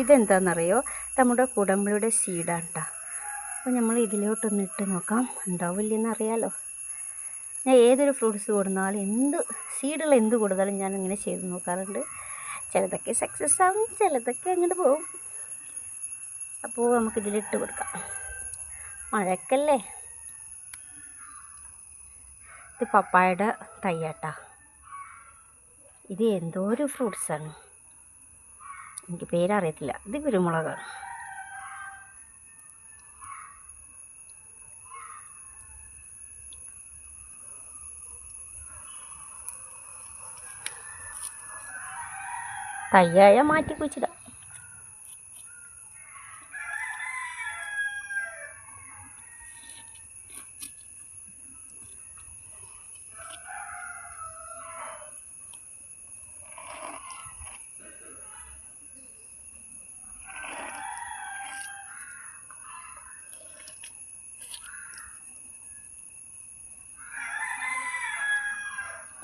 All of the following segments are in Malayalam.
ഇതെന്താണെന്നറിയോ? നമ്മുടെ കുടമ്പുളിയുടെ സീഡാണ് കേട്ടോ. അപ്പോൾ നമ്മൾ ഇതിലോട്ടൊന്ന് ഇട്ട് നോക്കാം, ഉണ്ടാവില്ലെന്ന് അറിയാലോ. ഞാൻ ഏതൊരു ഫ്രൂട്ട്സ് കൊടുത്താലും സീഡുള്ള എന്ത് കൊടുത്താലും ഞാൻ ഇങ്ങനെ ചെയ്ത് നോക്കാറുണ്ട്. ചിലതൊക്കെ സക്സസ് ആവും, ചിലതൊക്കെ അങ്ങോട്ട് പോകും. അപ്പോൾ നമുക്കിതിലിട്ട് കൊടുക്കാം. മഴക്കല്ലേ. ഇത് പപ്പായയുടെ തയ്യാട്ടാ. ഇത് എന്തോ ഒരു ഫ്രൂട്ട്സാണ്, എനിക്ക് പേരറിയത്തില്ല. ഇത് കുരുമുളകാണ്. തയ്യായ മാറ്റി കുഴിച്ചിടാം.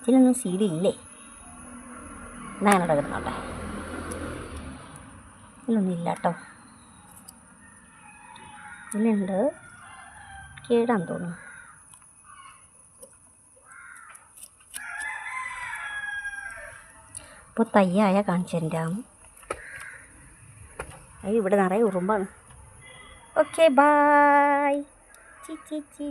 ഇതിലൊന്നും സീഡില്ലേ? ഞാനവിടെ കിടന്നോട്ടെ. ഇതിലൊന്നും ഇല്ല കേട്ടോ. ഇതിലുണ്ട്, കേടാന്ന് തോന്നുന്നു. അപ്പോൾ തയ്യായ കാണിച്ചെല്ലാം. ഇവിടെ നിറയെ ഉറുമ്പാണ്. Okay, bye. ചി ചി ചി.